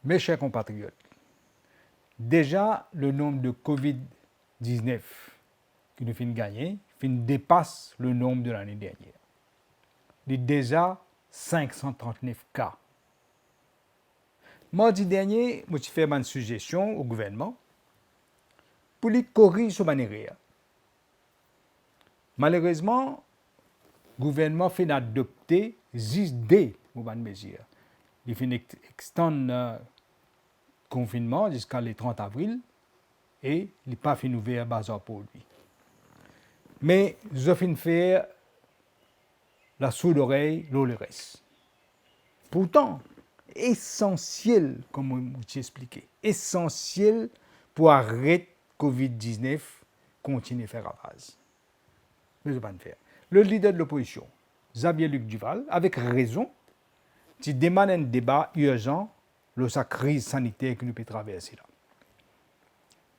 Mes chers compatriotes, déjà le nombre de Covid-19 que nous finissons gagner dépasse le nombre de l'année dernière. Il est déjà 539 cas. Mardi dernier, je fait une suggestion au gouvernement pour lui corriger ce manière. Malheureusement, le gouvernement fait adopter 10 mesures. Il fait extendre le confinement jusqu'à le 30 avril et il n'a pas fait ouvrir bazar pour lui. Mais je finis faire la sourde oreille, le reste. Pourtant, essentiel, comme je t'ai expliqué, essentiel pour arrêter Covid-19, continuer à faire ravage. Mais je ne vais pas le faire. Le leader de l'opposition, Xavier-Luc Duval, avec raison, qui demande un débat urgent sur sa crise sanitaire que nous pouvons traverser là.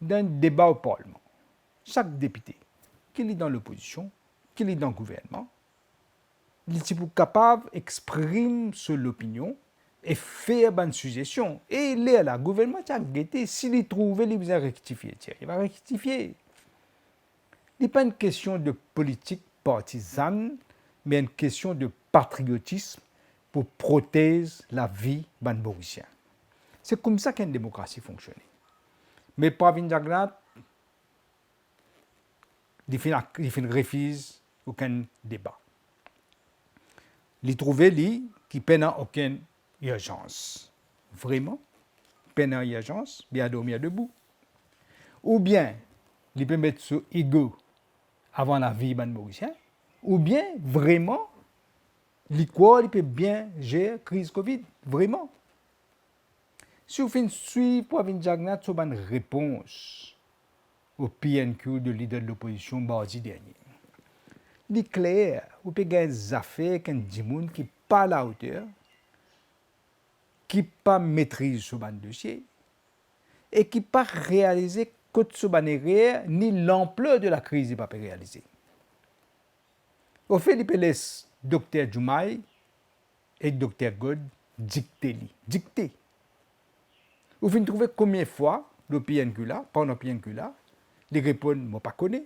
Dans un débat au Parlement, chaque député, qu'il est dans l'opposition, qu'il est dans le gouvernement, il est capable d'exprimer son opinion et faire une suggestion. Et là, le gouvernement a guetté, s'il trouve, il va rectifier. Il va rectifier. Ce n'est pas une question de politique partisane, mais une question de patriotisme pour protéger la vie des Mauriciens. C'est comme ça qu'une démocratie fonctionne. Mais Pravin Jagnat, il refuse aucun débat. Il trouve qu'il n'y a aucune urgence. Vraiment, il n'y a urgence, bien dormir debout. Ou bien, il peut mettre son ego avant la vie des Mauriciens, ou bien, vraiment, il peut bien gérer la crise Covid. Vraiment. Si vous suivez Pravin Jagnat sur une réponse au PNQ de leader de l'opposition mardi dernier, il est clair, vous pouvez gagner des affaires qui ne qui pas à la hauteur, qui pas maîtrise ce dossier et qui pas réalisé côté ce erreur ni l'ampleur de la crise n'est pas réalisée. Au fait, il peut laisser Dr Diomaye et Dr God dicter. Vous finissez trouver combien de fois le PNQ là, pendant le PNQ là, les répondent, moi pas connais,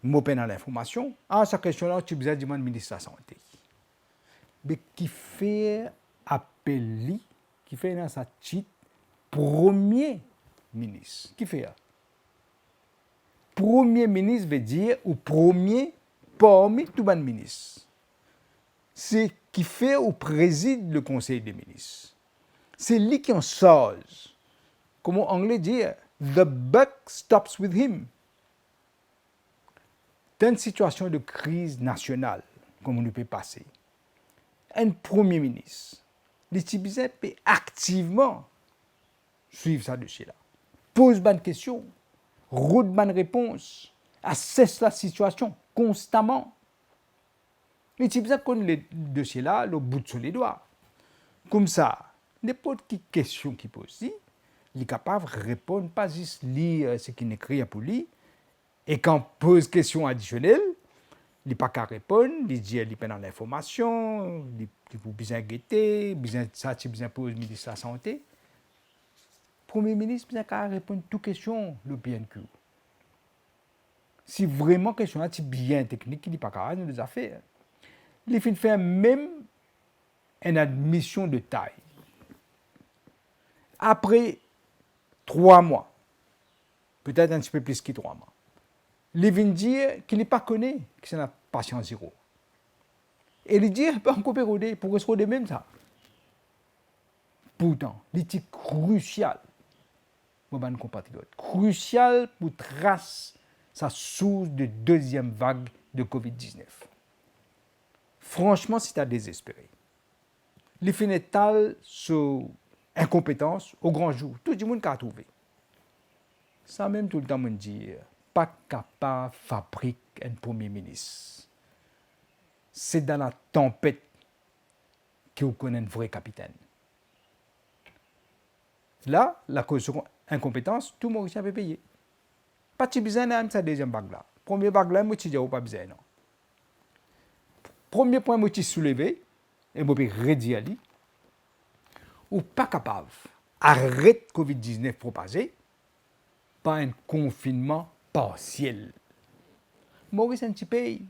moi pas dans l'information. Ah, cette question-là, tu besoin du ministre de la Santé. Mais qui fait appel, qui fait dans sa titre, premier ministre. Qui fait ça? Premier ministre veut dire, ou premier parmi tous les ministres. C'est qui fait ou préside le conseil des ministres. C'est lui qui en charge. Comme en anglais dit, the buck stops with him. Dans une situation de crise nationale, comme on peut passer, un premier ministre, l'État peut activement suivre ça dossier-là. Pose bonne question, route bonne réponse, assesse la situation constamment. L'État connaît le dossier-là, le bout de les doigts. Comme ça, n'importe quelle question qu'il pose, il est capable de répondre, pas juste lire ce qu'il écrit pour lui, et quand on pose question additionnelle, il n'est pas qu'à répondre, il dit qu'il est dans l'information, il faut bien guetter, ça, il besoin poser le ministre de la Santé. Le Premier ministre n'a qu'à répondre à toutes questions, le PNQ. Si vraiment question est bien technique, il n'est pas qu'à nous les affaires. Il faut faire même une admission de taille. Après 3 mois, peut-être un petit peu plus que 3 mois, il vient dire qu'il n'est pas connu, que c'est un patient zéro. Et il dit qu'il peut encore péroder, pour se rôder même ça. Pourtant, il est crucial, mes compatriotes, crucial pour tracer sa source de deuxième vague de Covid-19. Franchement, c'est à désespérer. Il fait une étale sur incompétence au grand jour. Tout le monde a trouvé. Ça même tout le temps me dit, pas capable de fabriquer un premier ministre. C'est dans la tempête que vous connaissez un vrai capitaine. Là, la cause de incompétence, tout le monde avait payé. Pas de besoin de cette deuxième vague-là. Première vague-là, moi, je n'ai pas besoin. Non. Premier point, moi, je suis soulevé, et je peux redire à lui, ou pas capable arrête COVID-19 propager par un confinement partiel. Maurice est un petit pays,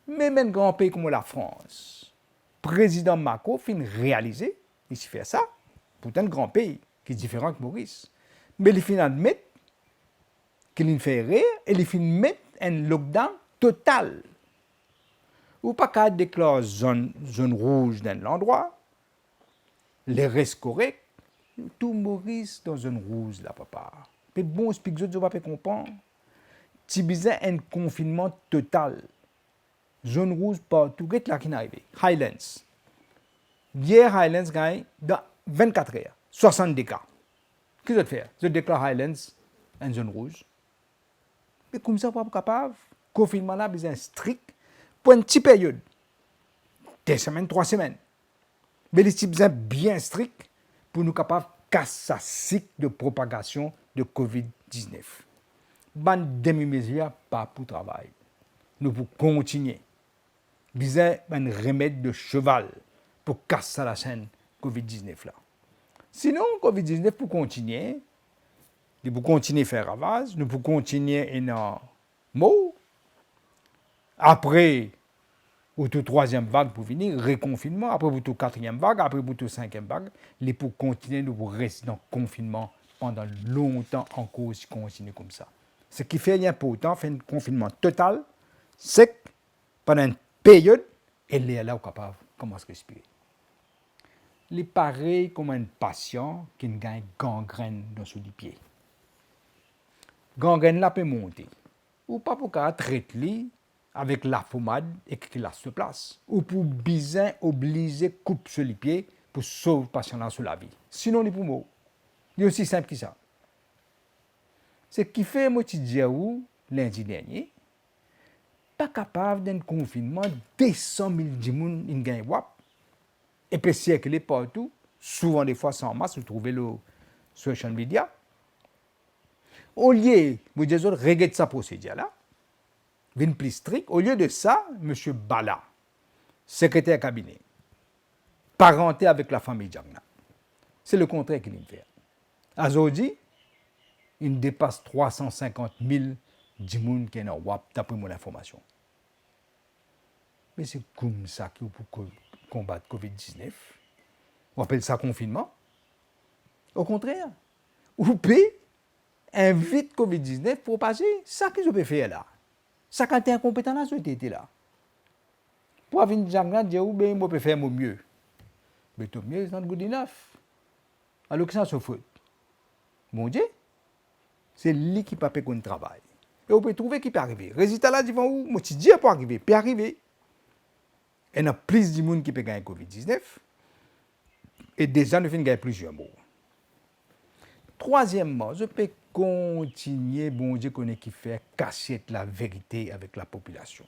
même un grand pays comme la France. Président Macron fin réaliser, il fait ça, pour un grand pays qui est différent que Maurice. Mais il fin admettre qu'il fait rire et il fin mettre un lockdown total. Ou pas qu'à déclarer zone rouge dans l'endroit, les restes corrects, tout Maurice dans zone rouge là, papa. Mais bon, ce que je ne vais pas comprendre. Tu besoin un confinement total. Zone rouge partout, qu'est-ce là qui est arrivé? Highlands. Hier, Highlands gagne dans 24 heures, 70 cas. Qu'est-ce que je fais? Je déclare Highlands en zone rouge. Mais comme ça, on n'est pas capable. Confinement là, besoin strict pour une petite période. 2 semaines, 3 semaines. Mais les types sont bien stricts pour nous capables de casser ce cycle de propagation de COVID-19. Ban demi-mesure pas pour travail. Nous pouvons continuer. Besoin un remède de cheval pour casser la chaîne COVID-19 là. Sinon, COVID-19 pour continuer, nous pouvons continuer à faire ravage, nous pouvons continuer à mort. Après, ou toute troisième vague pour venir, reconfinement, après pour toute quatrième vague, après pour toute cinquième vague, les pour continuer, nous pour rester dans le confinement pendant longtemps encore si on continue comme ça. Ce qui fait important, faire un confinement total, sec, pendant une période, et les là capable commence à respirer. Les pareil comme un patient qui a une gangrène dans sous les pieds. Gangrène là peut monter. Ou pas pour qu'à traiter avec la pommade et qu'il la se place. Ou pour bien obliger coupe sur les pieds pour sauver le patient là sur la vie. Sinon, il est pour mort. Il est aussi simple que ça. Ce qui fait, moi, tu dis lundi dernier, pas capable d'un confinement, 200 000 personnes in gagne wap, et puis circuler partout, souvent des fois sans masse, vous trouvez le social media. Au lieu, vous dites, regarde sa procédure là, vient plus strict. Au lieu de ça, M. Bala, secrétaire cabinet, parenté avec la famille Djagna, c'est le contraire qu'il fait. Aujourd'hui, il dépasse 350 000 personnes qui sont WAP, d'après mon information. Mais c'est comme ça qu'il faut combattre COVID-19. On appelle ça confinement. Au contraire, vous pouvez inviter COVID-19 pour passer. Ça que je peux faire là. Ça quand tu es incompétent là, je là. Pour avoir une jangle, dire où ben, moi peux faire mon mieux. Mais ton mieux, c'est not good enough. Alors que ça se fout. Mon Dieu, c'est lui qui peut faire qu'on travaille. Et on peut trouver qui peut arriver. Résultat là, devant où, moi, tu dis pas arriver, peut arriver. Il y a plus de monde qui peut gagner COVID-19. Et déjà, nous finissons gagner plusieurs mots. Troisièmement, je peux continuer, bon Dieu connaît qui fait cassette la vérité avec la population.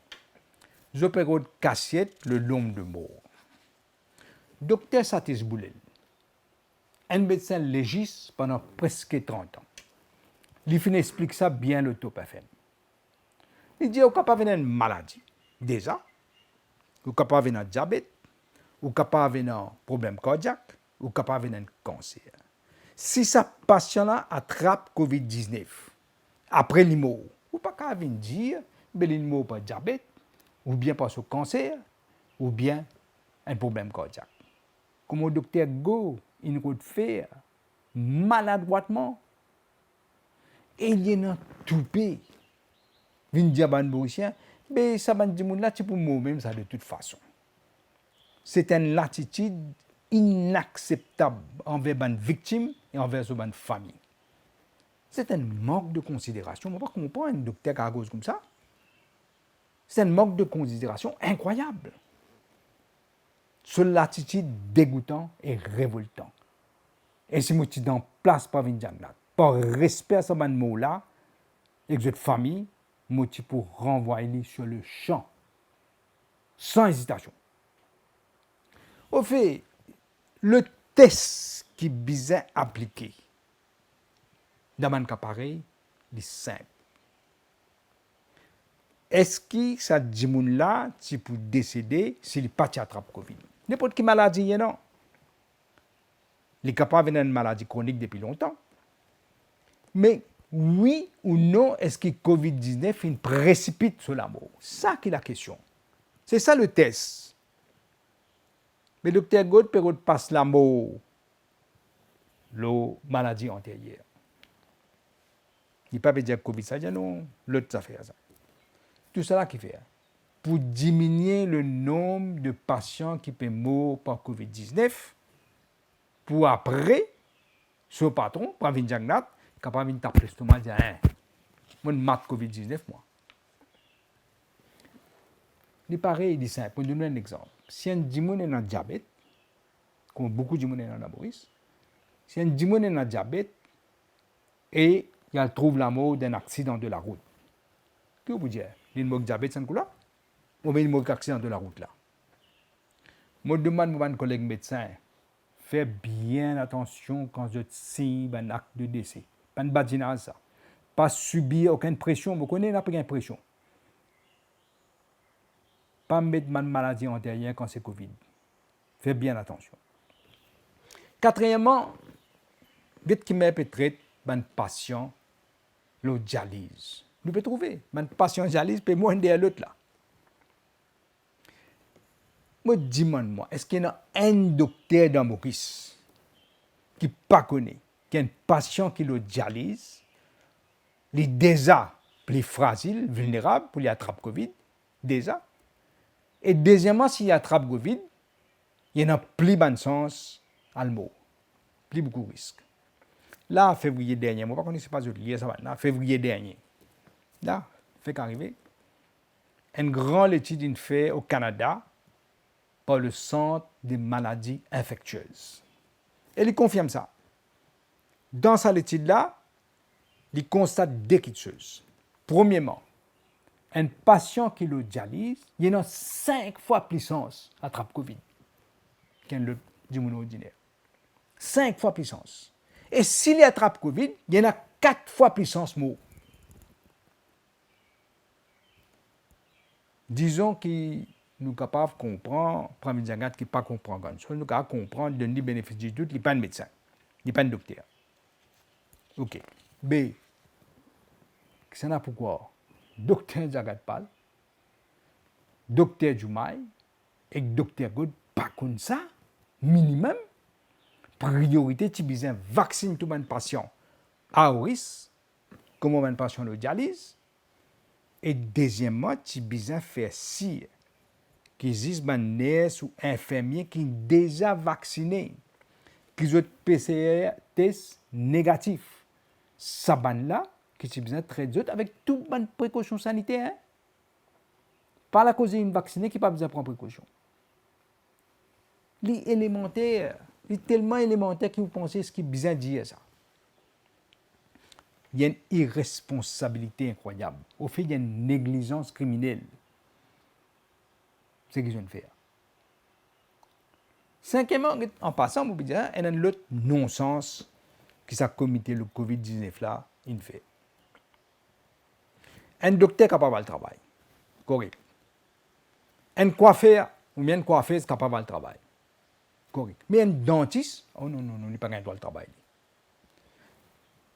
Je peux cassette le nombre de morts. Docteur Satis Boulel, un médecin légiste pendant presque 30 ans. Il finit explique ça bien le top FM. Il dit, on capable d'avoir une maladie, déjà, ou capable d'avoir un diabète, ou capable d'avoir un problème cardiaque, ou capable d'avoir un cancer. Si ce patient-là attrape COVID-19, après il meurt, ou pas qu'à venir dire, mais il meurt par diabète, ou bien par ce cancer, ou bien un problème cardiaque. Comme le docteur Go, il peut faire maladroitement, et il y a un toupé. Il dit à un Mauricien, mais ça va dire là, tu peux mourir même ça de toute façon. C'est une attitude inacceptable envers une victime et envers une famille. C'est un manque de considération. On ne peut pas comprendre un docteur à cause comme ça. C'est un manque de considération incroyable. C'est l'attitude dégoûtante et révoltante. Et si moi, tu es en place par une janglade, par respect à ce mot-là, et que votre famille, moi, tu peux renvoyer sur le champ, sans hésitation. Au fait, le test qui est appliqué dans un cas pareil, est simple. Est-ce que ça dit là, tu peux décéder s'il n'est pas attrape Covid? N'importe quelle maladie, non. il est capable d'avoir une maladie chronique depuis longtemps. Mais oui ou non, est-ce que COVID-19 il précipite sur la mort? Ça qui est la question. C'est ça le test. Mais le docteur God peut passer la mort, la maladie antérieure. Il ne peut pas dire Covid, ça dit non, l'autre ça fait ça. Tout cela qui fait. Pour diminuer le nombre de patients qui peuvent mourir par COVID-19, pour après, ce patron, pour venir dire, capable de taper l'estomac et dire, moi, je mate COVID-19, moi. Il est pareil, il dit ça. Pour donner un exemple, si un dimon est dans le diabète, comme beaucoup de gens dans la Maurice, si un dimon est dans le diabète et il trouve la mort d'un accident de la route, que vous dire? Il y a un diabète, c'est un coup là? Ou bien il y a un accident de la route là? Moi, je demande à mon collègue médecin, faites bien attention quand je signe un acte de décès. Pas de badinage, ça. Pas subir aucune pression. Vous connaissez la pression. Pas mettre ma maladie antérieure quand c'est Covid. Faites bien attention. Quatrièmement, vous qui m'a peut-être un patient, le dialyse. Vous pouvez trouver. Un patient dialyse peut moins de l'autre là. Moi, dis-moi, est-ce qu'il y a un docteur dans Maurice qui ne pas connaît, qui a un patient qui le dialyse, il est déjà plus fragile, vulnérable pour lui attraper Covid, déjà. Et deuxièmement, s'il attrape Covid, il y en a plus bonne chance à le mort, plus beaucoup de risques. Là, en février dernier, moi, je ne sais pas si ça va, là, février dernier, là, fait qu'arriver, une grande étude faite au Canada, par le Centre des maladies infectieuses. Et il confirme ça. Dans cette étude-là, il constate deux choses. Premièrement, un patient qui le dialyse, il y a 5 fois plus chance d'attraper Covid qu'un le dimon ordinaire. 5 fois plus chance. Et s'il attrape Covid, il y en a 4 fois plus chance mort. Disons qu'il nous sommes capables de comprendre, prendre une diagnostic qui ne pas comprendre grand chose, nous sommes capables de comprendre, donner le bénéfice du doute, il n'est pas un médecin, il n'est pas un docteur. OK. B. C'est là pourquoi docteur Zagatpal, docteur Jumaï et docteur God, pas comme ça, minimum, priorité, tu as besoin de vacciner tout le patient à risque, comme un patient de dialyse, et deuxièmement, tu as besoin de faire si qu'il existe des nurses ou infirmiers qui sont déjà vaccinés, qui ont PCR test négatif. Ça là, qui ont besoin de traiter avec toutes les précautions sanitaires. Hein? Pas la cause d'une vaccinée qui n'a pas besoin de prendre précaution. L'élémentaire, c'est tellement élémentaire que vous pensez ce qui est besoin de dire ça. Il y a une irresponsabilité incroyable. Au fait, il y a une négligence criminelle. C'est ce qu'ils ont fait. Cinquièmement, en passant, vous pouvez dire, il y a un autre non-sens qui s'est comité le COVID-19 là, il fait. Un docteur capable de travail, correct. Un coiffeur ou bien une coiffeuse capable de travail, correct. Mais un dentiste, oh non, il n'est pas capable de travail.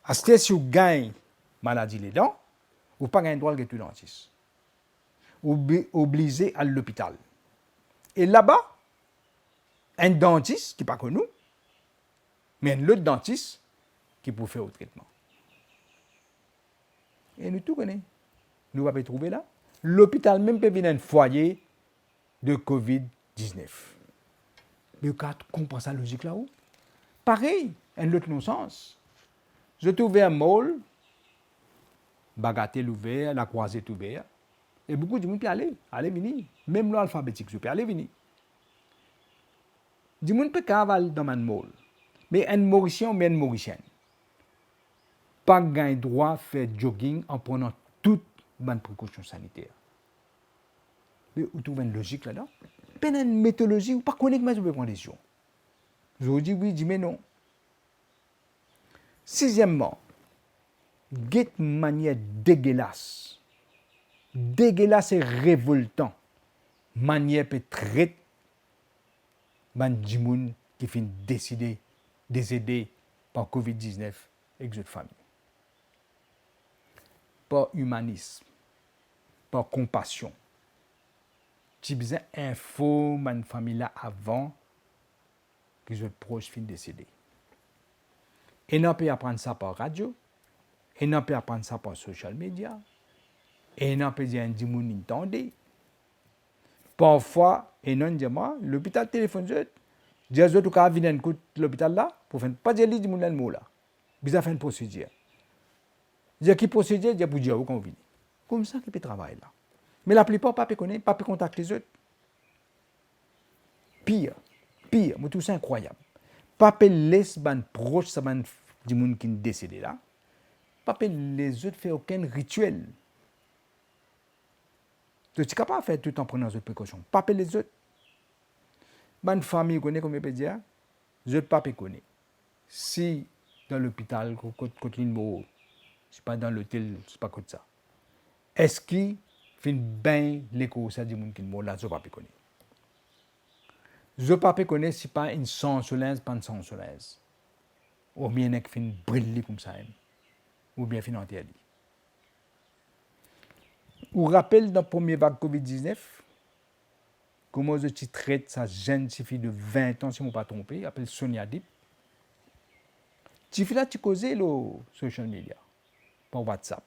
Est-ce que si vous gagnez maladie les dents, vous n'avez pas le droit de tout dentiste. Vous êtes obligé à l'hôpital. Et là-bas, un dentiste qui n'est pas connu, mais un autre dentiste qui peut faire le traitement. Et nous tout connaissons. Nous avons trouvé là. L'hôpital même peut venir un foyer de COVID-19. Mais vous comprenez sa logique là-haut? Pareil, un autre non-sens. Je trouve un mall, bagatelle ouvert, la croisée ouverte. Et beaucoup de gens peuvent aller venir. Même l'alphabétique, je peux aller venir. Du monde peut cavaler dans un mall. Mais un Mauricien ou une Mauricienne, pas le droit de faire jogging en prenant toutes les précautions sanitaires. Mais vous trouvez une logique là-dedans? Pas une méthodologie, ou pas connaître mais je peux prendre des décision. Je vous dis oui, je dis mais non. Sixièmement, get manière dégueulasse et révoltant, manière peut traiter man dimoun qui fin décider décédés par COVID-19 avec cette famille. Par humanisme, par compassion. Tu as besoin d'info ma famille là avant que les proches finissent décédés. Et on peut apprendre ça par radio, et on peut apprendre ça par social media, et on peut dire un dimoun entendez. Parfois, et non dit moi, l'hôpital téléphone je dis aux autres qui viennent l'hôpital là pour faire pas dire les dimoun là le mot là. Bisa faire une procédure. Dire qui procédure, dire pour dire où qu'on vient. Comme ça qu'il peut travailler là. Mais la plupart pas connaît, pas contacter les autres. Pire, mais tout ça incroyable. Pas laisse ban proche ça ban du monde qui est décédé là. Pas les autres faire aucun rituel. Tu es capable de faire tout en prenant les précautions. Pas les autres. Ban famille connaît comme je peux dire, les autres pas connaît. Si dans l'hôpital côté l'île c'est pas dans l'hôtel, c'est pas comme ça. Est-ce qu'il fait bien l'écho ça du monde qui est là, je pas connaît. Je ne sais pas si ce n'est pas une sang solaire, pas une sang solaire. Ou bien il fait briller comme ça. Ou bien il fait entier. Vous rappelez dans la première vague COVID-19, comment je traite sa jeune fille de 20 ans, si je ne me pas trompé, elle s'appelle Sonia Dip. Cette fille-là, tu causais le social media, par WhatsApp.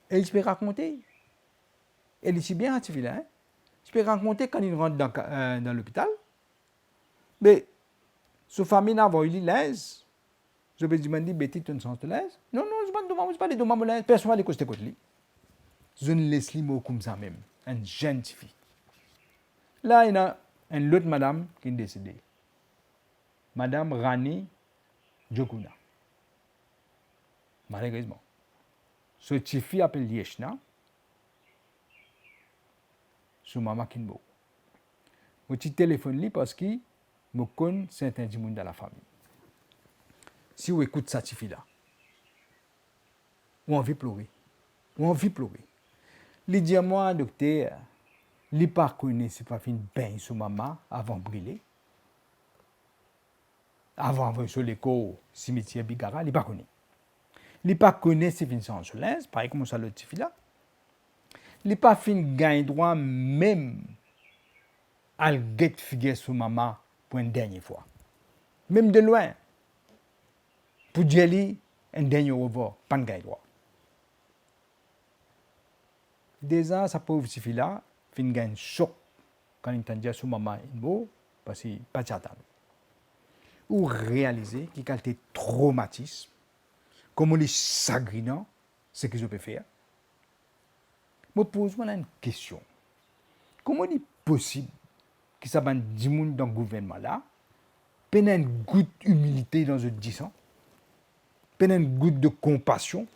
Et je peux raconter. Elle est si bien, cette fille-là. Hein? Je peux raconter quand il rentre dans l'hôpital. Mais, sa famille n'a pas eu l'aise. Je peux demander, Betty, tu as un sens de l'aise? Non, je ne pas de maman l'aise. Personne ne côté côté. Je ne laisse les mots comme ça même. Une jeune fille. Là, il y a une autre madame qui est décédée. Madame Rani Jokuna. Malheureusement. Cette fille appelle Yeshna. Son maman qui est morte. Je téléphone parce que je connais certains gens dans la famille. Si vous écoutez cette fille-là, vous avez envie de pleurer. Il dit à moi, docteur, il ne connaît pas fin bien sur maman avant de brûler. Avant d'envoyer sur l'écho cimetière Bigara, il ne connaît pas. Il ne connaît pas fin sans soleil, pareil comme ça le petit fille-là. Il n'a fin gagne droit même à le figure sur maman pour une dernière fois. Même de loin. Pour dire un dernier revoir, pas de gagne droit. Déjà, sa pauvre fille-là, fin gagne choc quand il entend sur maman une mot, parce qu'il pas d'attente. Ou réaliser qu'il y a des traumatismes, comment les chagrinants, ce que je peux faire. Je pose-moi une question. Comment est-il possible que ça va du monde dans le gouvernement là, peine une goutte d'humilité dans ce disant, peine une goutte de compassion,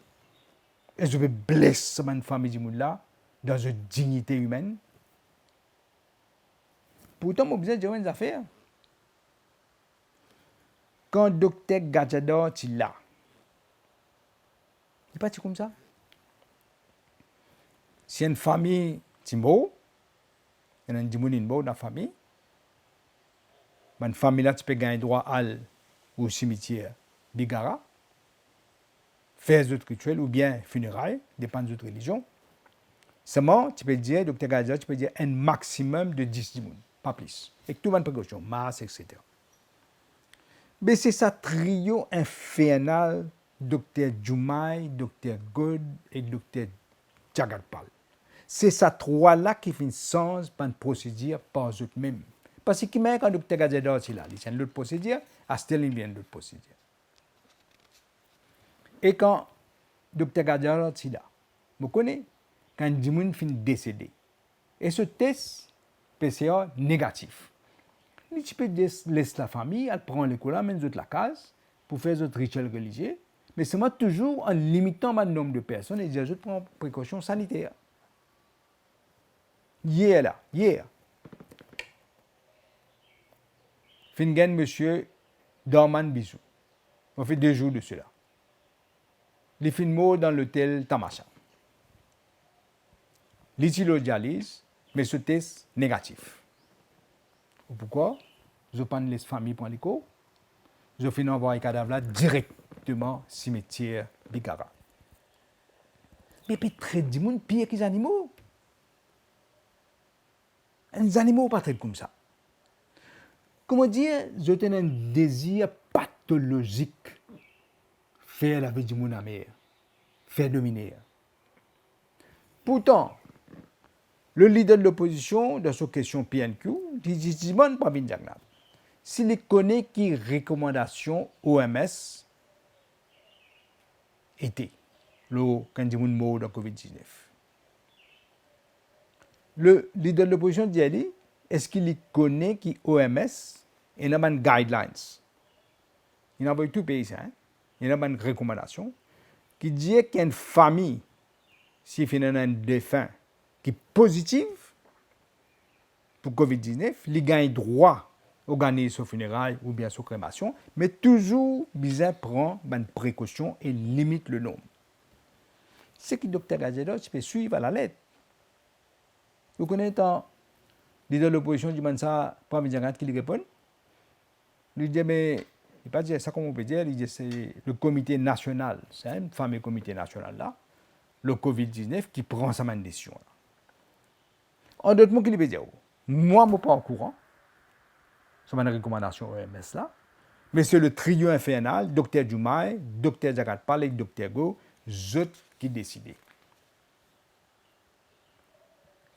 et je vais blesser ma famille du monde là, dans une dignité humaine. Pourtant, je besoin de dire une affaire. Quand le docteur Gadjador est là, il n'est pas comme ça. Si une famille est morte, il y a un dimoun dans la famille, une famille là, tu peux gagner droit au cimetière Bigara, faire des autres rituels ou bien funérailles, dépend des autres religions. Seulement, tu peux dire, docteur Gadjador, tu peux dire un maximum de 10 dimoun, pas plus. Et tout le monde précaution, masse, etc. Mais c'est ça trio infernal, docteur Jumai, docteur God et docteur Jagatpal. C'est ça trois-là qui font sens par une procédure par eux-mêmes. Parce que même quand le docteur Gadjador est là, il y a une autre procédure, à Sterling, il y a une autre procédure. Et quand le docteur Gadjador est là, vous connaissez, quand un gens finit décédé, et ce test PCR négatif, tu peux laisser la famille, elle prend les couleurs, mène la case pour faire des rituels religieux, mais c'est moi toujours en limitant le nombre de personnes et je prends précautions sanitaires. Hier, Fingen, monsieur Dorman Bisou. On fait 2 jours de cela. Les fins mort dans l'hôtel Tamasha. L'hytylodialyse, mais ce test négatif. Pourquoi? Je prends les familles pour l'écho. je finis envoyer cadavre là directement cimetière Bigara. Mais puis traite du monde pire que les animaux. Les animaux pas traitent comme ça. Comment dire, je tenais un désir pathologique faire la vie du monde à mer, faire dominer. Pourtant, le leader de l'opposition, dans sa question PNQ, dit bon, pas bien diagnostic. S'il connaît qui recommandation OMS était, le candidat mort de COVID-19. Le leader de l'opposition dit est-ce qu'il connaît qui OMS et n'a pas de guidelines. Il n'a pas tout pays ça, hein? Il n'a pas de recommandation qui dit qu'il y a une famille si il y a un défunt qui est positif pour COVID-19, il gagne droit organiser son funérailles ou bien son crémation, mais toujours bien prend une précaution et limite le nombre. Ce que le docteur Gazedot peut suivre à la lettre. Vous connaissez le leader de l'opposition du Mansa, pas me qui lui répond. Il dit, mais il pas dire ça comme on peut dire, il dit c'est le comité national, c'est un fameux comité national là, le COVID-19 qui prend sa décision. En d'autres mots, qu'il peut dire, moi, je ne suis pas au courant. C'est une recommandation OMS là. Mais c'est le trio infernal, Dr Diomaye, Dr Jagat Pal et Dr Go, eux qui décident.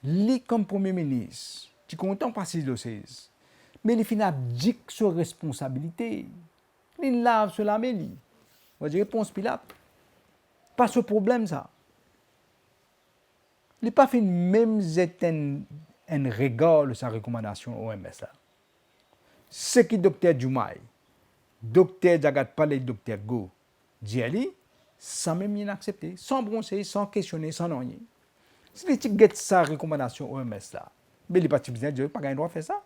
Lui, comme Premier ministre, qui est content de passer le 16, mais il finit abdique sur responsabilité. Il lave sur la mêlée. On va dire réponse Pilate. Pas ce problème, ça. Il n'a pas fait même un regard de sa recommandation OMS là. Ce que Dr Diomaye, Dr Jagat Pal et Dr Go dit, sans même rien accepter, sans bronzer, sans questionner, sans rien. Si tu get sa recommandation OMS là, mais il n'est pas besoin de pas gagner droit de faire ça.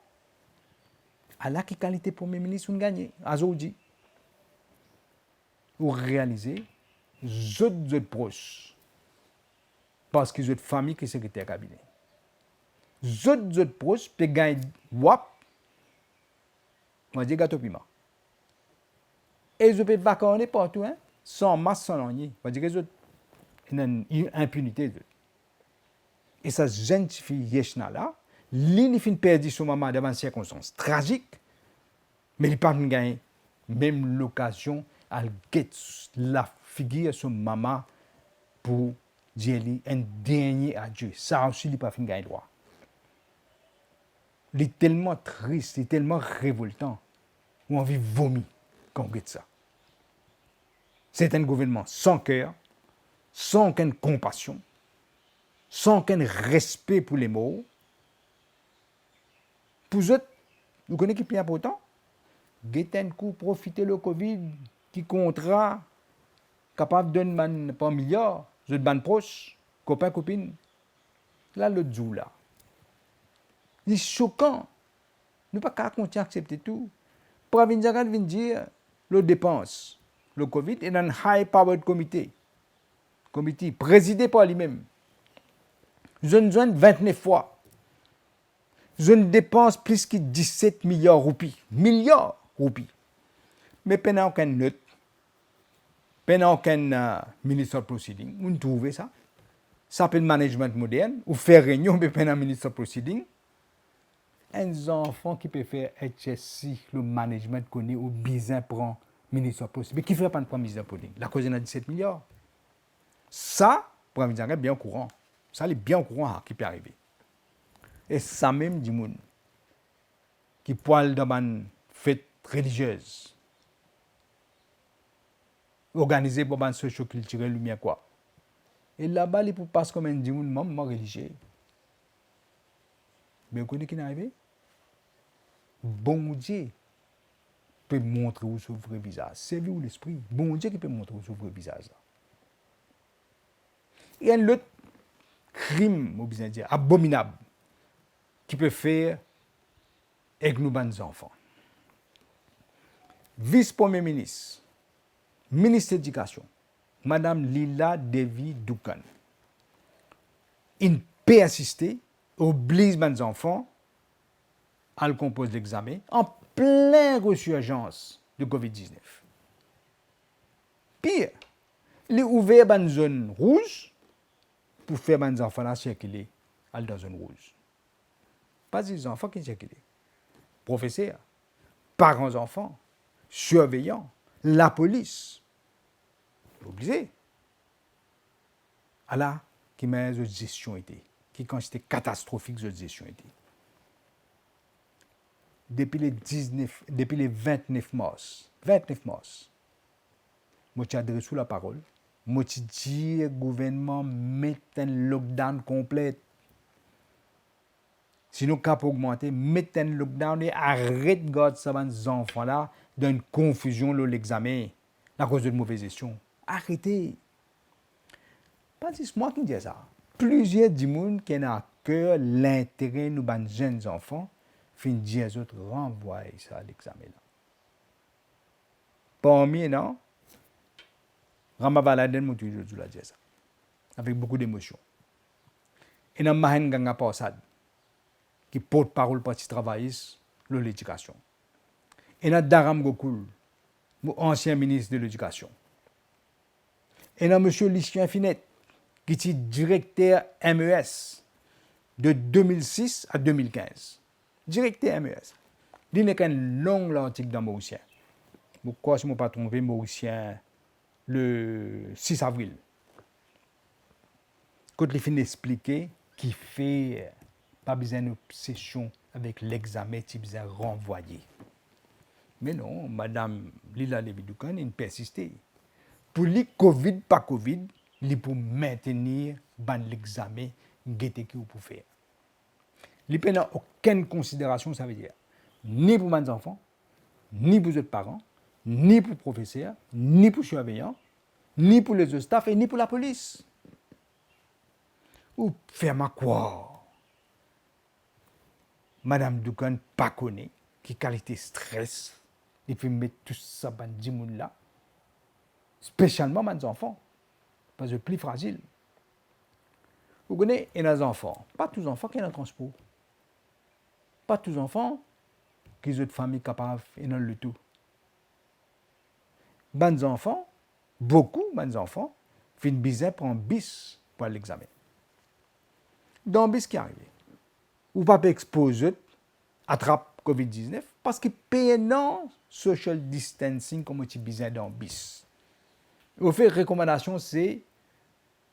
À la qualité Premier ministre, on gagne. Aujourd'hui, vous réalisez, vous êtes proches, parce que vous êtes famille qui est secrétaire cabinet. Vous êtes proches, vous gagnez WAP, on va dire gâteau piment. Et vous pouvez vacancer partout, hein, sans masse, sans rien. On va dire que vous avez une impunité. Et ça se gentifie là. Il finit perdu son maman devant des circonstances tragiques, mais il n'a pas gagné même l'occasion à get la figure de son maman pour dire un dernier adieu. Ça aussi, il n'a pas gagné droit. Il est tellement triste, il est tellement révoltant, on a envie de vomir quand on get ça. C'est un gouvernement sans cœur, sans aucune compassion, sans aucun respect pour les mots. Pour eux, vous connaissez qui est plus important? Guetten coup profiter le Covid qui contrat capable de donner pas un milliard, de ban proche, copain copine. Là le djou là. C'est choquant. Nous pas qu'à continuer à accepter tout. Pravin Jagat vient dire le dépense, le Covid est un high powered comité présidé par lui-même. Je ne joins 29 fois. Je ne dépense plus que 17 milliards de roupies. Milliards de roupies. Mais pendant aucun note, pendant aucun ministre proceeding, vous trouvez ça? Ça s'appelle management moderne, ou faire réunion, mais pendant ministre proceeding. Un enfant qui peut faire HSC, le management connaît, ou bien prend ministre proceeding. Mais qui ne fait pas de ministre proceeding? La cause de 17 milliards. Ça, pour un est bien au courant. Ça, il est bien au courant qui peut arriver. Et ça même du monde qui poil dans une fête religieuse organisée pour une socio-culturelle lumière quoi. Et là-bas, il peut passer comme un monde membre religieux. Mais vous connaissez qui est arrivé? Bon Dieu peut montrer où son vrai visage. C'est lui ou l'esprit. Bon Dieu qui peut montrer où son vrai visage. Il y a un autre crime, on peut dire, abominable, qui peut faire avec nos enfants. Vice-premier ministre, ministre de l'Éducation, Madame Lila Devi Doukan, il peut assister, oblige les enfants à le composer l'examen en pleine resurgence de COVID-19. Pire, il a ouvert une zone rouge pour faire les enfants circuler dans la zone rouge. Pas les enfants qui circulent. Professeurs, parents enfants, surveillants, la police. Obligé. Alors, qui m'a une gestion été, qui considère catastrophique cette gestion été. Depuis le 29 mars, moi j'ai adressé la parole, moi j'ai dit au gouvernement mettre un lockdown complet. Sinon, cap augmenter, mettre un lockdown et arrête de garder ces enfants-là dans une confusion de l'examen à cause de mauvaise gestion. Arrêtez. Pas juste moi qui dis ça. Plusieurs gens qui ont à cœur l'intérêt de nos jeunes enfants, fin dire aux autres, renvoyer ça à l'examen. Parmi nous, Rama Baladen m'a toujours dit ça, avec beaucoup d'émotion. Et dans Mahen Ganga Passad, qui porte-parole parti travailliste de l'éducation. Et dans Dharam Gokul, mon ancien ministre de l'Éducation. Et dans M. Lucien Finette, qui était directeur MES de 2006 à 2015. Directeur MES. Il n'y a qu'un long article dans Mauricien. Pourquoi je ne me pas trompé, Mauricien, le 6 avril. Quand il finit d'expliquer qu'il fait pas besoin d'obsession avec l'examen, il besoin renvoyer. Mais non, Madame Lila Lévi-Doukan, il persistait. Pour les Covid, pas Covid, il pour maintenir l'examen, guetter qui vous pouvez faire. Il n'y a aucune considération, ça veut dire, ni pour mes enfants, ni pour les autres parents, ni pour les professeurs, ni pour les surveillants, ni pour les autres staff et ni pour la police. Ou faire ma quoi? Madame Doukan, pas connaît, qui qualité stress, il faut mettre tout ça dans le monde là, spécialement mes enfants, parce que plus fragile. Vous connaissez, il y a des enfants, pas tous les enfants qui ont un transport. Pas tous les enfants qui ont une famille capable et dans le tout. Les enfants, beaucoup de enfants, finissent bizarre pour un bis pour l'examen. Dans le bis qui arrive, ou pas exposer, attrape COVID-19, parce que pendant social distancing, comme tu disais dans le bis. Au fait, recommandation, c'est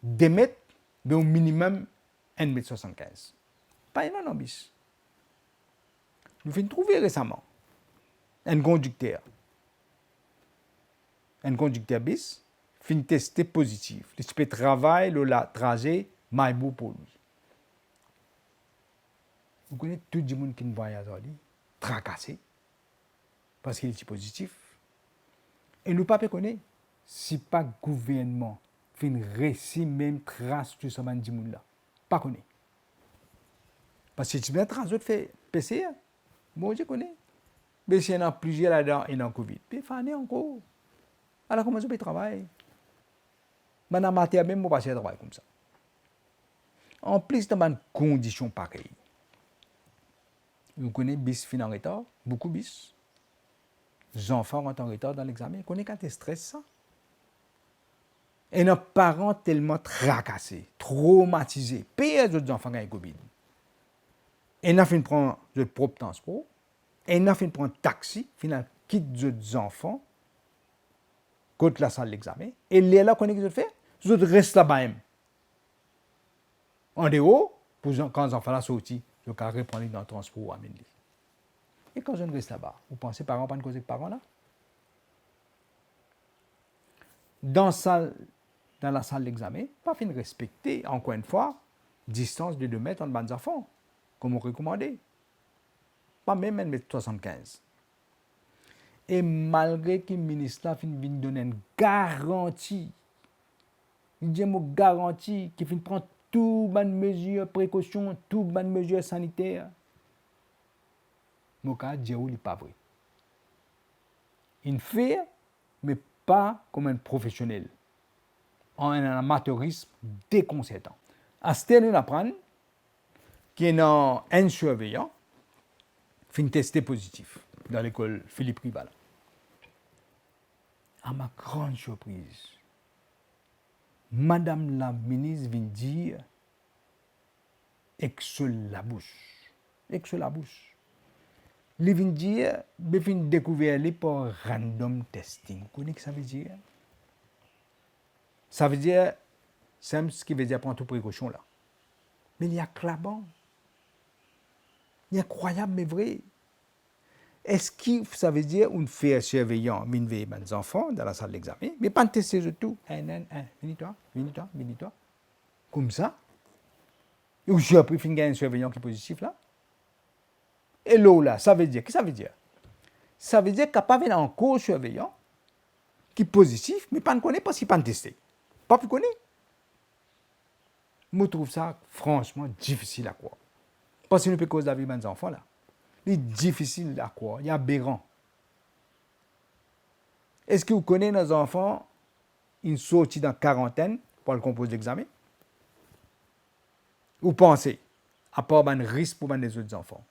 d'émettre au minimum 1,75 m. Pas énorme dans le bis. Nous avons trouvé récemment un conducteur bis, fin testé positif. Il peut travailler le trajet Maïbou pour lui. Vous connaissez tout le monde qui voyage aujourd'hui, tracassé, parce qu'il est positif. Et nous ne pouvons pas connaître si pas le gouvernement fait une récit même trace de ce monde là. Pas connaître. Parce que si tu bien trace de fait PCR, moi je connais. Mais s'il y en a plusieurs là-dedans et dans le Covid, puis il faut aller encore. Alors comment je peux travailler? Maintenant, matin même, je vais travailler comme ça. En plus, dans une condition pareille. Vous connaissez bis fin en retard, beaucoup bis. Les enfants rentrent en retard dans l'examen. Vous connaissez quand tu stresses ça? Et nos parents tellement tracassés, traumatisés, pire d'autres enfants qui ont Covid. Et nous avons prendre le propre transport. Et nous avons prendre un taxi, finalement, quitte les enfants, contre la salle de l'examen. Et là, qu'on est fait, les autres restent là-bas même. En dehors, pour quand les enfants sont sortis, je vais reprendre dans le transport à Mendy. Et quand je reste là-bas, vous pensez parents pas de causer de parents là? Dans la salle d'examen, pas fin de respecter, encore une fois, distance de 2 mètres entre les enfants, comme on recommandait. Pas même 1,75 m. Et malgré que le ministre vient donner une garantie, il dit une garantie qui vient prendre toutes les mesures, précautions, toutes les mesures sanitaires. Mon cas, Dieu n'est pas vrai. Il fait, mais pas comme un professionnel. En un amateurisme déconcertant. À ce stade, on apprend qu'il y a un surveillant qui est testé positif dans l'école Philippe Rival. à ma grande surprise, Madame la ministre vient dire ex la bouche. Ex la bouche. Elle vient dire, elle vient découvrir par random testing. Vous connaissez ce que ça veut dire? Ça veut dire, c'est ce qui veut dire prendre toute précaution là. Mais il y a clabant. Il y a incroyable, mais vrai. Est-ce que ça veut dire qu'on fait surveillant, on veille les enfants dans la salle d'examen, mais pas tester de tout. Viens-toi. Comme ça. Ou j'ai appris qu'il y a un surveillant qui est positif là. Et là, ça veut dire, qu'est-ce que ça veut dire? Ça veut dire qu'il n'y a pas un cours surveillant qui est positif, mais pas ne connaît pas s'il n'est pas testé. Pas plus connaît. Je trouve ça franchement difficile à croire. Parce que nous peut cause la vie de mes enfants là. C'est difficile à croire, il y a aberrant. Est-ce que vous connaissez nos enfants, ils sont sortis dans quarantaine pour le composer l'examen? Vous pensez, à part un risque pour les autres enfants?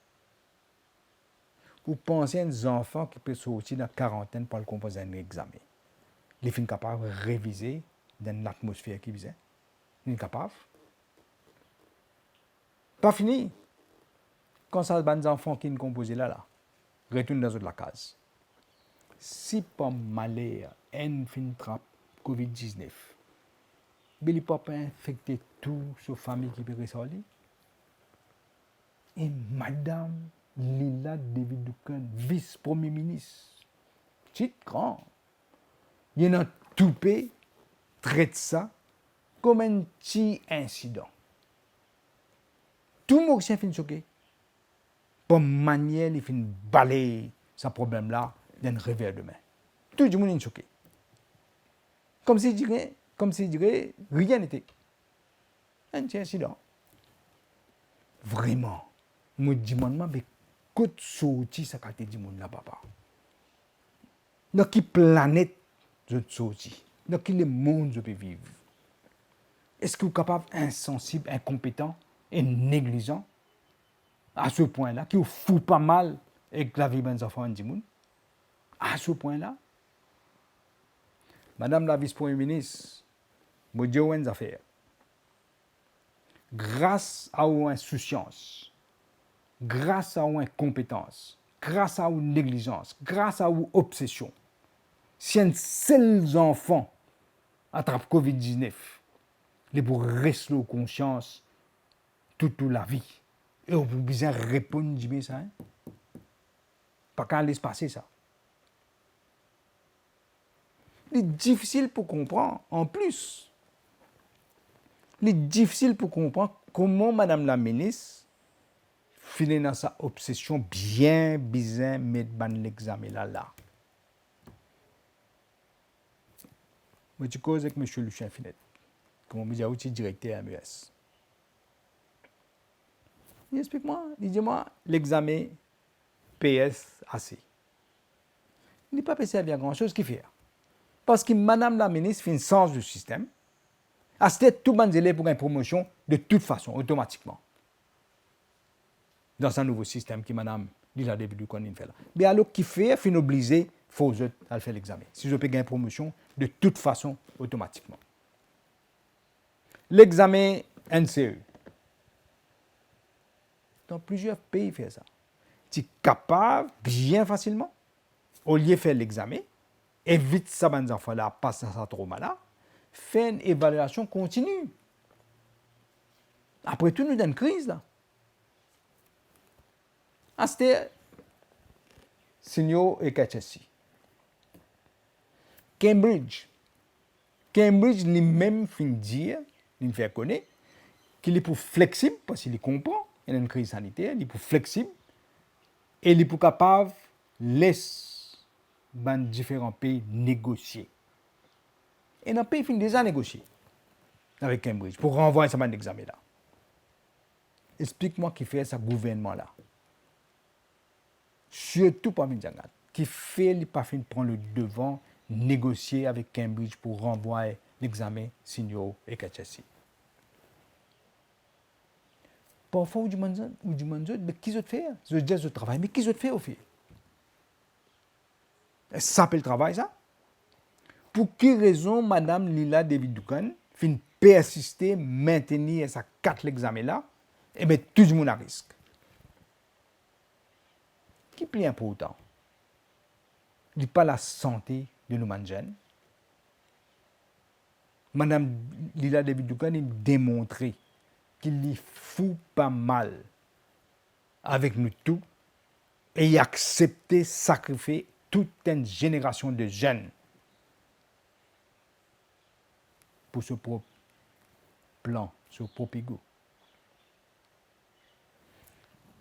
Vous pensez à des enfants qui peuvent sortir dans quarantaine pour le composer un examen? Les filles sont capables de réviser dans l'atmosphère qui visait? Ils sont capables? Pas fini. Quand ça, les enfants qui sont composés là, retournent dans la case. Si par malheur, un fin trappe COVID-19, mais il ne peut pas infecter toute sa famille qui peut ressortir. Et Madame Lila David Ducan, vice-premier ministre, petit grand, il y a un toupé, traite ça comme un petit incident. Tout le monde s'est fait choquer. Pour manière, il fait balayer ce problème-là d'un revers de main. Tout le monde est choqué. Comme s'il dirait, rien n'était. Un petit incident. Vraiment. Je me demande, mais qu'est-ce sorti ça qu'a dit mon là, papa? Dans quelle planète je suis sorti? Dans quel monde je peux vivre? Est-ce que vous êtes capable, insensible, incompétent et négligent à ce point-là, qui vous fout pas mal avec la vie des enfants du monde? À ce point-là? Madame la vice-première ministre, je dis une affaire. Grâce à une insouciance, grâce à une incompétence, grâce à une négligence, grâce à une obsession, si un seul enfant attrape COVID-19, il pour rester aux conscience toute la vie. Et on peut bien répondre, dis ça. Hein? Pas qu'à laisser passer ça. C'est difficile pour comprendre. En plus, il est difficile pour comprendre comment Madame la ministre finit dans sa obsession bien bizarre mettre l'examen là. Moi, je cause avec M. Lucien Finet, comme on me dit, aussi directeur MES. Il explique-moi, il dit-moi, l'examen PSAC. Il n'est pas passé à bien grand-chose qu'il fait. Parce que Madame la ministre fait un sens du système. C'était tout le monde élève pour une promotion de toute façon, automatiquement. Dans un nouveau système que Madame Lila David Ducan fait là. Mais alors qu'il fait, il obligé, faut autres à faire l'examen. Si je peux gagner une promotion, de toute façon, automatiquement. L'examen NCE. Dans plusieurs pays, il fait ça. Tu es capable, bien facilement, au lieu de faire l'examen, évite ça, les enfants-là, passe dans ce trauma-là, fait une évaluation continue. Après tout, nous avons une crise, là. C'était Signor et Kachesi. Cambridge lui-même fait dire, il fait connaître, qu'il est pour flexible, parce qu'il comprend, il y a une crise sanitaire, il est pour flexible, et il est pour capable de laisser dans différents pays négocier. Et dans le pays, il finit déjà négocier avec Cambridge pour renvoyer ce examen-là. Explique-moi qui fait ce gouvernement-là. Surtout parmi les gens qui fait les pas fin prendre le devant, négocier avec Cambridge pour renvoyer l'examen Signor et Kachesi. Parfois, on demande, mais qui fait? Je dis le travail, mais qui fait au fait? Ça s'appelle le travail, ça? Pour quelle raison Madame Lila David Dukan fin persister, maintenir sa 4 l'examen là, et mettre tout le monde à risque? Qui est plus important? Il n'est pas la santé de nos jeunes. Madame Lila David Dukan a démontré qu'il y fout pas mal avec nous tous et il a accepté de sacrifier toute une génération de jeunes pour ce propre plan, ce propre ego.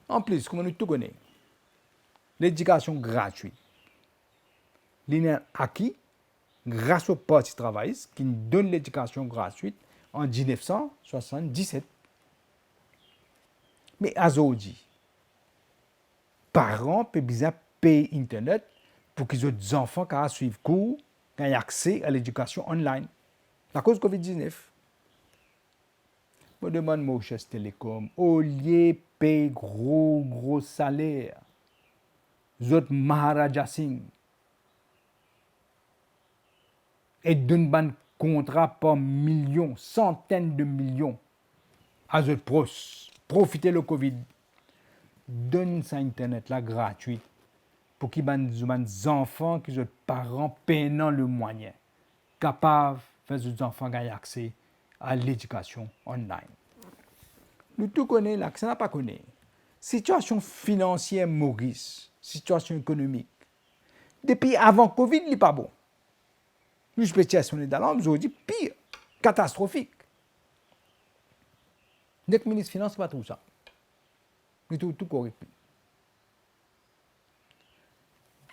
En plus, comme nous tous connaissons, l'éducation gratuite, l'INER acquis grâce au Parti travailliste qui nous donne l'éducation gratuite en 1977. Mais aujourd'hui, parents peuvent bien payer Internet pour qu'ils aient des enfants qui suivent cours, qui aient accès à l'éducation online. La cause Covid-19. Je me demande, mon cher Télécom, au lieu de payer gros salaire, les autres Maharaja Singh, et donne un contrat par millions, centaines de millions à eux profiter le Covid. Donne ça Internet là gratuit pour qu'ils les enfants, que les parents payant le moyen, capables de faire des enfants gagner accès à l'éducation online. Nous tous connaissons là, que ça n'a pas connu. Situation financière Maurice, situation économique. Depuis avant Covid, il n'est pas bon. Nous, je peux dire, on est dans l'homme, je dis pire, catastrophique. Dès que le ministre des Finances, pas tout ça. Mais tout correct.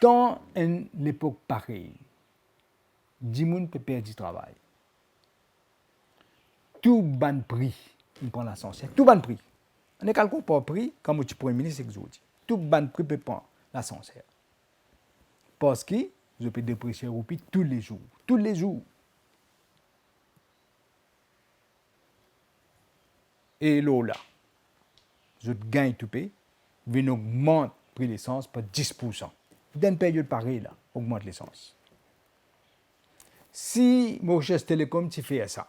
Dans une époque pareille, 10 personnes peuvent perdre du travail. Tout ban prix, il prend l'ascenseur. Tout ban prix. On est calculé par prix, comme tu Premier ministre exotique. Tout ban prix peut prendre l'ascenseur. Parce que je peux déprécier roupies tous les jours. Tous les jours. Et là, je gagne tout payer, vient augmente le prix de l'essence par 10%. Dans une période pareille, là, augmente l'essence. Si Maurice Télécom tu fais ça,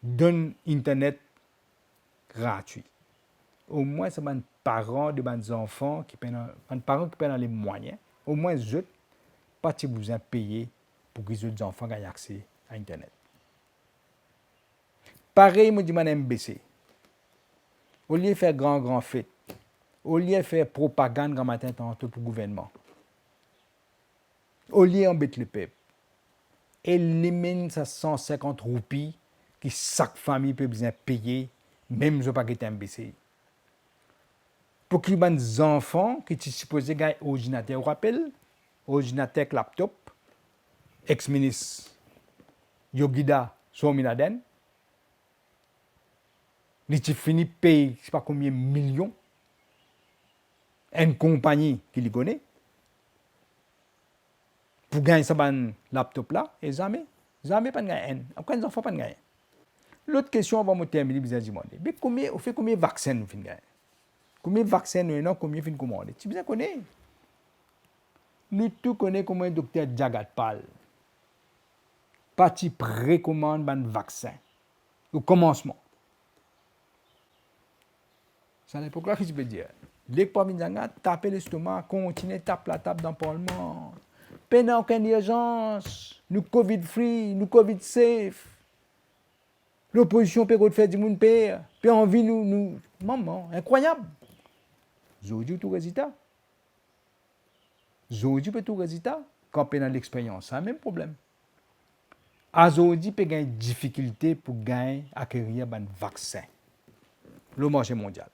donne Internet gratuit, au moins c'est un parent de mes enfants qui prennent les moyens, au moins je pas besoin de payer pour que les enfants aient accès à Internet. Pareil, je dis MBC. Au lieu de faire grand fête, au lieu de faire propagande grand matin tantôt pour le gouvernement, au lieu d'embêter le peuple, élimine ces 150 roupies que chaque famille peut besoin payer, même si pas été MBC. Pour que les enfants qui sont supposés gagner ordinateur, vous rappelez, ordinateur, laptop, ex-ministre Yogida Sominaden, il a fini de payer, je ne sais pas combien de millions, une compagnie qui les connaît, pour gagner ce laptop là, et jamais pas de gagner. Après, les enfants pas de gagner. L'autre question, on va me terminer, vous allez demander, mais combien de vaccins nous finissons? Combien de vaccins nous avons, combien de commander? Tu bien connais? Nous tous connaissons comment le docteur Jagat Pal. Parti précommande un vaccin. Au commencement. C'est à l'époque là que je peux dire. Dès que parmi les gens taper l'estomac, continuer taper la table dans le Parlement. Pas aucune urgence. Nous Covid-free, nous Covid-safe. L'opposition peut faire du monde pire. Puis envie nous. Maman, incroyable. Aujourd'hui, tout résultat. Aujourd'hui, tout résultat. Quand on a l'expérience, c'est le même problème. Aujourd'hui, on a des difficultés pour gagner, acquérir un vaccin. Le marché mondial.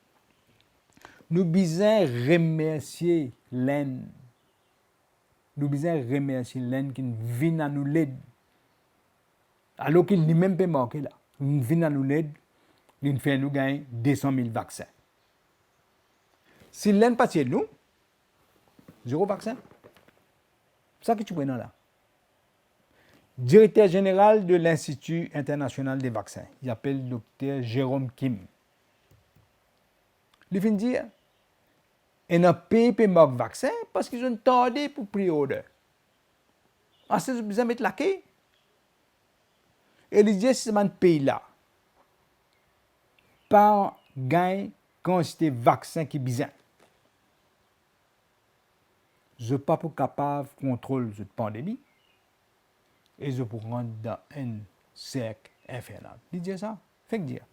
Nous devons remercier l'Inde. Nous devons remercier l'Inde qui vient à nous l'aider. Alors qu'il n'est même pas marqué là. Il vient à nous l'aider. Il fait nous gagner 200 000 vaccins. Si l'Inde passe nous, 0 vaccin. C'est ça que tu prends là. Directeur général de l'Institut international des vaccins. Il s'appelle Dr Jérôme Kim. Il vient dire, il n'a pas payé vaccin parce qu'ils ont tardé pour pré-order. c'est besoin mettre la quai. Et l'idée, c'est ce pays-là. Pas gain quantité de vaccins qui besoin. Je ne suis pas capable de contrôler cette pandémie. Et je peux rentrer dans un cercle infernal. L'idée, ça, fait que dire.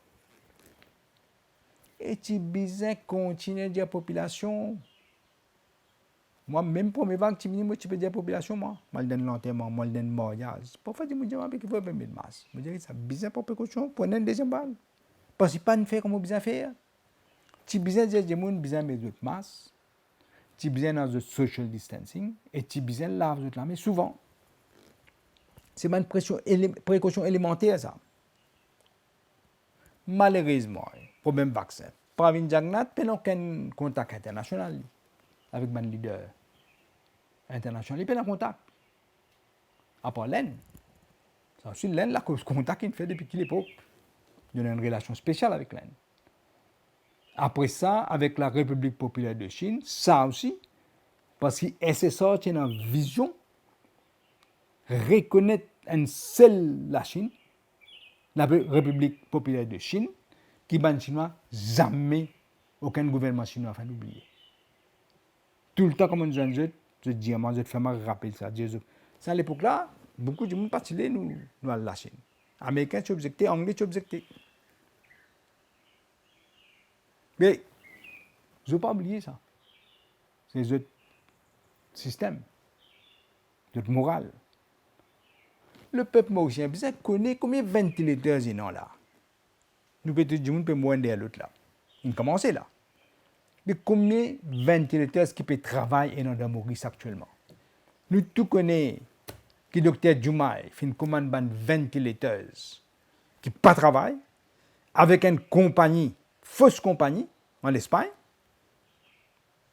Et tu besoin continuer à dire à la population. Moi, même pour mes vagues, tu peux dire à la population, moi je donne l'enterrement, moi je donne le mariage. Parfois, je me dis qu'il faut mettre de masse. Je me dis que c'est besoin pour précaution, pour une deuxième balle. Parce que pas de faire comme on besoin faire. Tu besoin de dire que gens besoin de mettre de masse. Tu besoin de social distancing. Et tu besoin de laver la main souvent. C'est une précaution élémentaire, ça. Malheureusement, problème vaccin. Pravin Jagnat n'a aucun contact international avec mon leader international. Il n'a pas contact. À part l'Inde. C'est aussi l'Inde, là, le contact qu'il fait depuis qu'il est pauvre. Il a une relation spéciale avec l'Inde. Après ça, avec la République populaire de Chine, ça aussi, parce que SSR tient une vision, reconnaître une seule la Chine, la République populaire de Chine, qui ban chinois, jamais aucun gouvernement chinois va l'oublier. Tout le temps, comme on dit, je dis, moi, je fais me rappeler ça. C'est à l'époque-là, beaucoup de gens particuliers nous à la Chine. Américains, tu objecté, Anglais, tu objecté. Mais, je ne veux pas oublier ça. C'est notre système, notre morale. Le peuple mauricien, vous connaît combien de ventilateurs il y a là. Nous pouvons dire que nous moins derrière l'autre là. On commence là. Mais combien de ventilateurs qui peuvent travailler dans Maurice actuellement? Nous tous connaissons que le docteur Djoumaï fait une commande de ventilateurs qui ne travaillent pas avec une compagnie, fausse compagnie, en Espagne.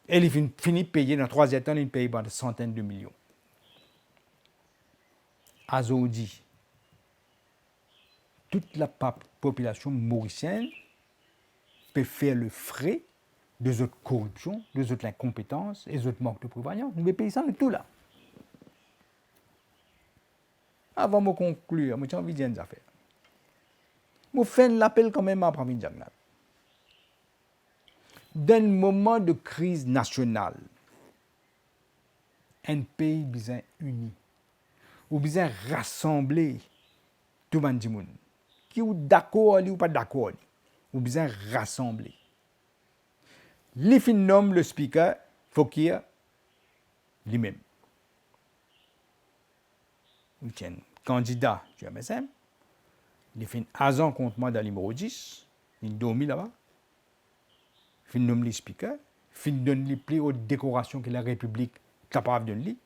Et il finit de payer dans 3 ans, il paye des centaines de millions. Azodi, toute la population mauricienne peut faire le frais de autres corruption, de autres incompétences et de autres manques de prévoyance. Nous devons payer ça de tout là. Avant de conclure, j'ai envie de dire une affaire. Je fais l'appel quand même à Pravin Jagnat. Dans un moment de crise nationale, un pays besoin uni, ou besoin rassembler tout le monde, qui est d'accord ou pas d'accord, ou besoin rassembler. Les fins nomme le speaker, faut qu'il y ait lui-même. Il tient candidat du MSM, les fins agent contre moi dans le numéro 10, il dormi là-bas. Fin nomme les speakers, fin donne les plus hautes décorations que la République est capable de donner.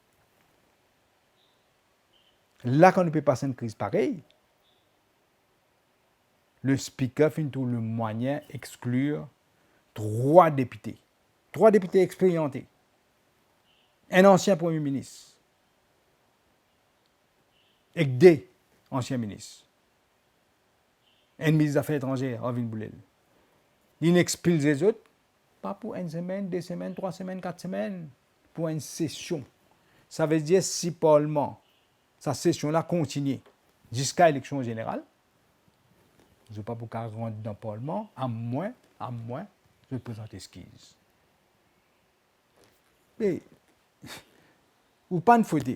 Là, quand on peut passer une crise pareille, le speaker finit tout le moyen d'exclure 3 députés. 3 députés expérimentés. Un ancien Premier ministre. Et 2 anciens ministres. Un ministre des Affaires étrangères, Arvin Boulel. Il expulse les autres, pas pour 1 semaine, 2 semaines, 3 semaines, 4 semaines, pour une session. Ça veut dire si Parlement, sa session-là continue jusqu'à l'élection générale, je ne veux pas pour qu'elle rentre dans le Parlement, à moins, je présente esquisse. Mais, ou pas une faute.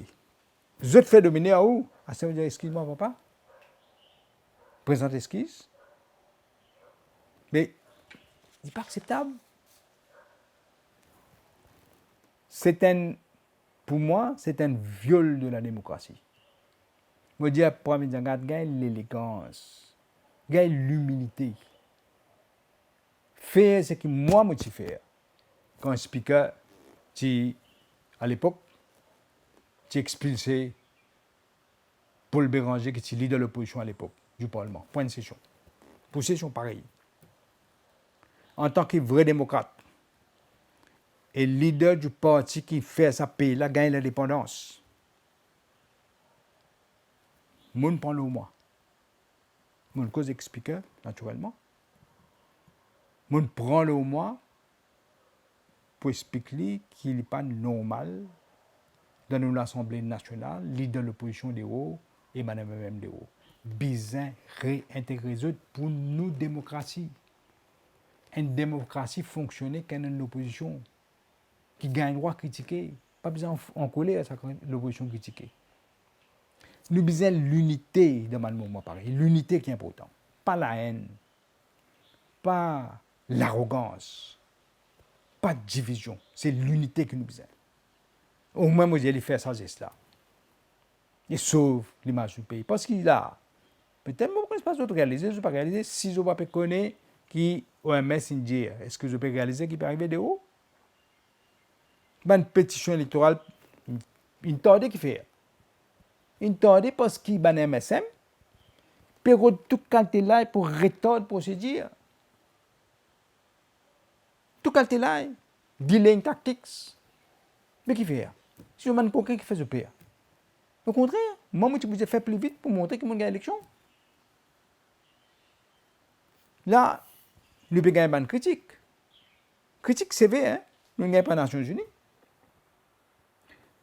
Je te fais dominer à où? À ce moment-là, excuse-moi, papa. Présente esquisse. Mais, il n'est pas acceptable. Pour moi, c'est un viol de la démocratie. Je dis à Pravin Jagnat, gagne l'élégance, gagne l'humilité. Faire ce que moi, je fais. Quand un speaker, à l'époque, tu expulsé Paul Béranger, qui était leader de l'opposition à l'époque, du Parlement. Point de session. Pour session pareille. En tant que vrai démocrate, et leader du parti qui fait sa pays, là, gagne l'indépendance. Moun prend le moi. Moun cause expliquer, naturellement. Moun prend le moi pour expliquer qu'il n'est pas normal dans l'Assemblée nationale, leader de l'opposition des hauts et madame même des hauts. Besoin réintégrer eux pour nous démocratie. Une démocratie fonctionner quand une opposition qui gagne droit à critiquer. Pas besoin en colère à l'opposition critiquer. Nous avons besoin de l'unité dans le moment pareil. L'unité qui est importante. Pas la haine, pas l'arrogance, pas de division. C'est l'unité que nous avons besoin. Au moins, moi, j'ai fait ça geste-là. Il sauve l'image du pays. Parce qu'il a, peut-être, je ne sais pas si je réaliser, je ne peux pas réaliser. Si je ne peux pas connaître qui OMS dit, est-ce que je peux réaliser qui peut arriver de haut? Une pétition électorale, une tordée qui fait. Une tordée parce qu'il y a un MSM, puis tout qualité là pour retarder la procédure. Tout qualité là, delaying tactics. Mais qui fait? Si je demande quelqu'un qui fait ce pire. Au contraire, moi, je vous ai fait plus vite pour montrer que je gagne l'élection. Là, nous avons gagné une critique. Critique sévère, hein? Nous ne gagnons pas les Nations Unies.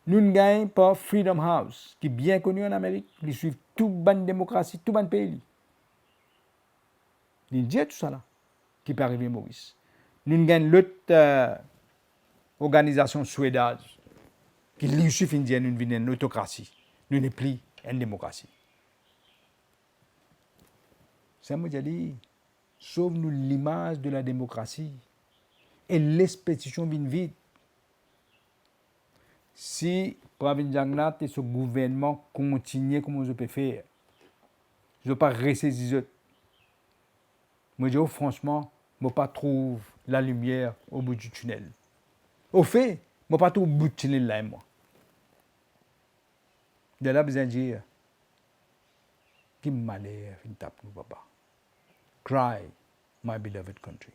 Nous ne gagnons pas Freedom House, qui est bien connu en Amérique. Ils suivent toute bonne démocratie, tout bon pays. Ils disent tout ça là, qui peut arriver Maurice. Nous gagnons l'autre organisation suédoise, qui lui suffit de dire nous venons une autocratie. Nous n'est plus une démocratie. Ça me dit, sauve-nous l'image de la démocratie. Et l'expédition vient vite. Si Pravin Jagnat et ce gouvernement continuent comme je peux faire, je ne vais pas ressaisir. Moi, je dis franchement, je ne pas trouve la lumière au bout du tunnel. Au fait, je ne pas trouve au bout du tunnel là, moi. De là, besoin de dire, qui malheur, une tape, nous, papa. Cry, my beloved country.